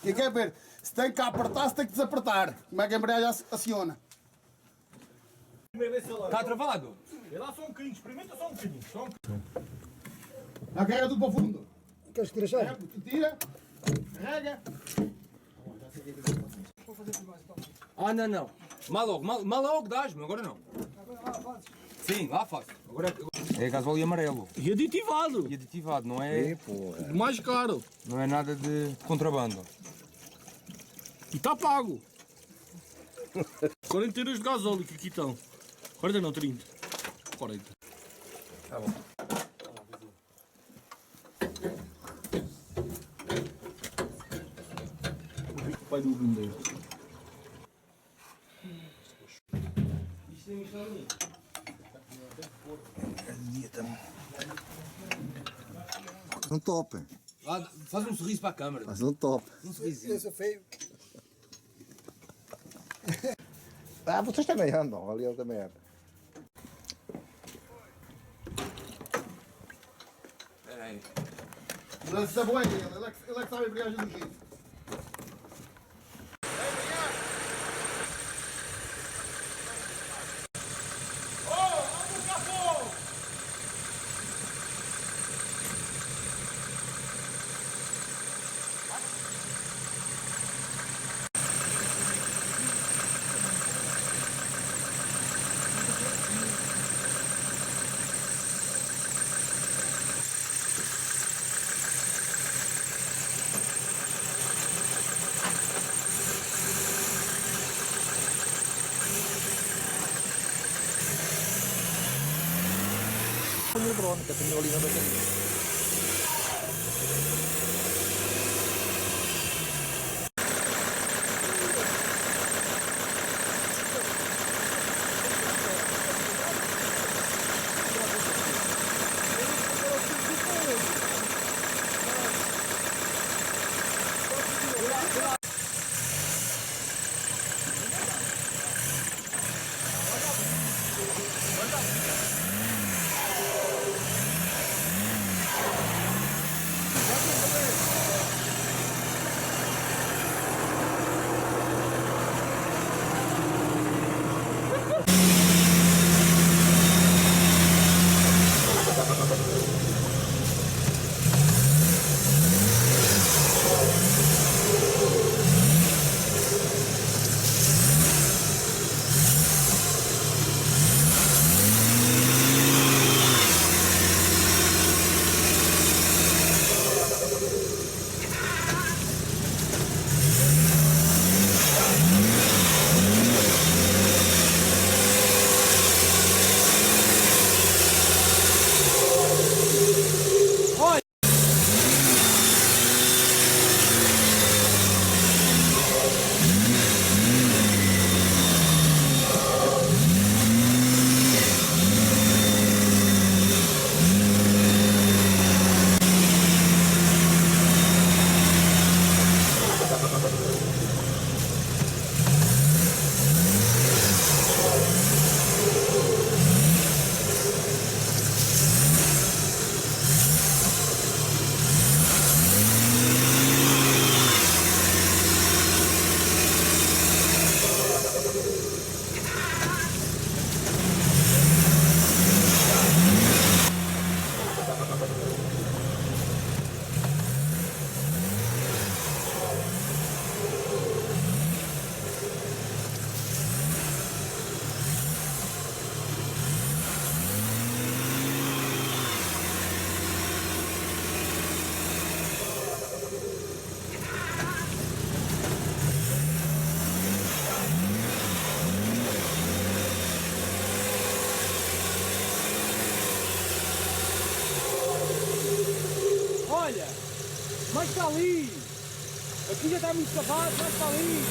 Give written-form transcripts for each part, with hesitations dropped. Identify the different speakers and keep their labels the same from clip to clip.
Speaker 1: E quer ver? Se tem que apertar, se tem que desapertar. Como é que a embreagem aciona?
Speaker 2: Está travado?
Speaker 3: Vê lá só um bocadinho, experimenta só um bocadinho.
Speaker 1: Já carrega tudo para o fundo.
Speaker 4: Queres que tire a chave?
Speaker 1: Tira, carrega.
Speaker 2: Ah, não. Mal logo dás-me, agora não. Sim, lá faço. Agora é gasóleo amarelo.
Speaker 3: E aditivado.
Speaker 2: E aditivado, não é,
Speaker 3: Mais caro.
Speaker 2: não é nada de contrabando.
Speaker 3: E está pago. 40 euros de gasóleo que aqui estão. 40 não, 30. 40.
Speaker 2: Tá bom.
Speaker 3: O pai do vendeiro.
Speaker 4: Um top.
Speaker 2: Faz um sorriso para a câmara.
Speaker 4: Faz um top.
Speaker 2: Um sorrisinho.
Speaker 4: Eu sou feio. Vocês também andam. Ali ele também anda.
Speaker 2: Espera aí.
Speaker 1: Mas essa boa é ele é que sabe a embreagem do jeito.
Speaker 4: O drone que apanhou ali na bateria.
Speaker 2: Olha, mais para ali. Aqui já está muito cavado, mais para ali.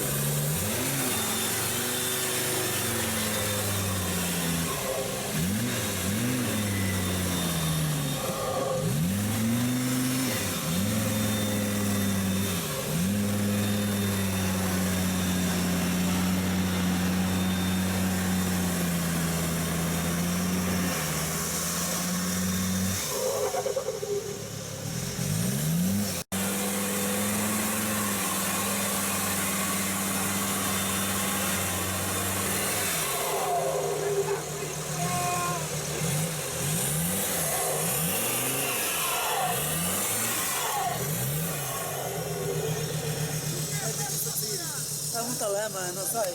Speaker 5: É, mano, não sei.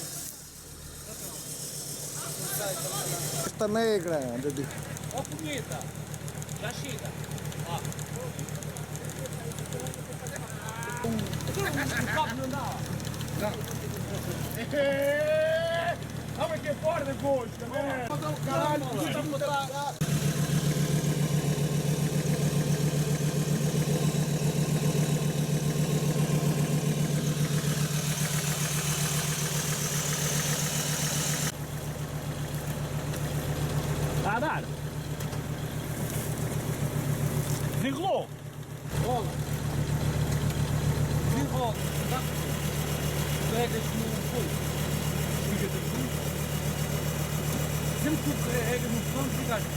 Speaker 4: Esta negra, anda de...
Speaker 3: Ó, punheta. Já chega. Ó. O cabo não dá, ó. Vamos aqui fora depois, também. Caralho, está a dar. Desenrolou.
Speaker 2: Rola. Desenrola. Tá? Pegas no fogo. Liga-te aqui. Sempre que tu carregas no botão, desligaste.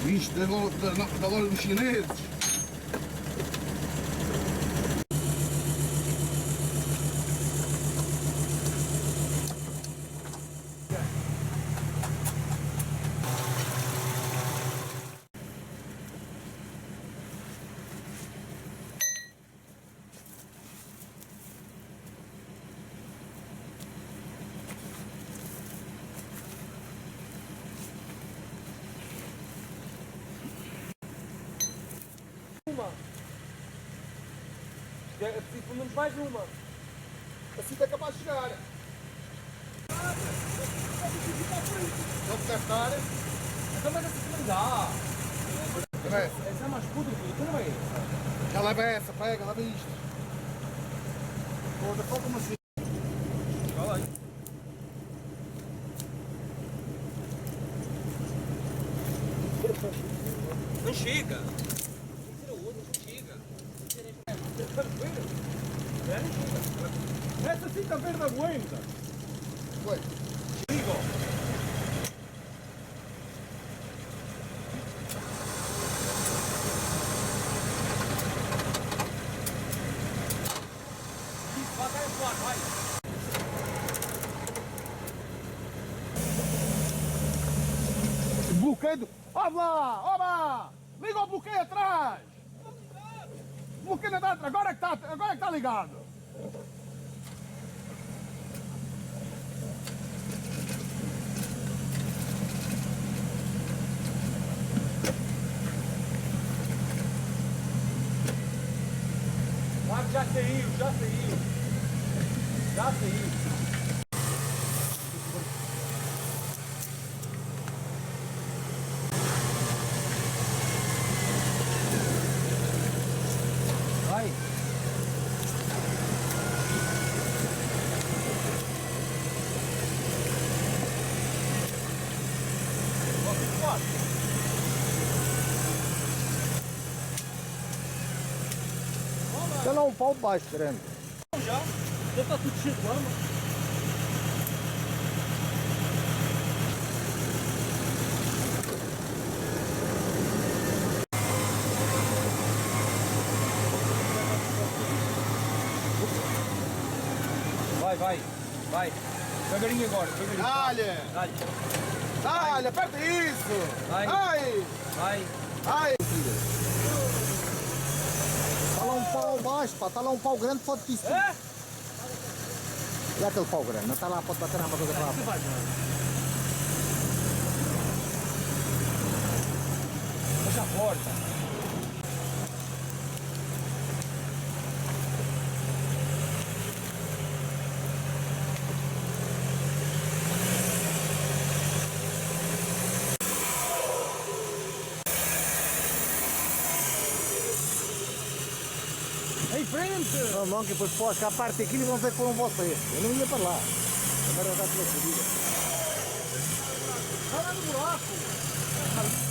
Speaker 1: Isto da loja dos chineses.
Speaker 3: É preciso pelo menos mais uma.
Speaker 1: Assim está capaz de chegar. Vamos testar.
Speaker 2: Então, mas assim não dá.
Speaker 1: Essa.
Speaker 2: Essa é mais podre, tu não é essa.
Speaker 1: Já leva essa, pega, leva isto. Outra, falta uma assim.
Speaker 2: Olha aí. Não chega.
Speaker 3: Essa cinta verde aguenta.
Speaker 1: Foi.
Speaker 3: Digo.
Speaker 2: Vai.
Speaker 1: Bloqueio. Ó lá, ó lá. Liga o bloqueio atrás. Bloqueio atrás. Agora é que está ligado.
Speaker 2: Já saiu. Já saiu. Vai.
Speaker 4: Tem lá um pau baixo grande.
Speaker 3: Já está tudo cheio de lama.
Speaker 2: Vai. Devagarinho agora, devagarinho.
Speaker 1: Dá-lhe. Dá-lhe, aperta isso.
Speaker 2: Vai.
Speaker 1: Ai.
Speaker 4: Está lá um pau baixo, pá. Está lá um pau grande, pode te
Speaker 3: É?
Speaker 4: E aquele pau grande, não está lá, pode bater na coisa para lá.
Speaker 3: Vai,
Speaker 2: Fecha a porta.
Speaker 3: em frente!
Speaker 4: Não, que depois pôs cá a parte daquilo e vão ver que foram vocês. Eu não ia para lá. Agora já estou a subir.
Speaker 3: Olha no buraco!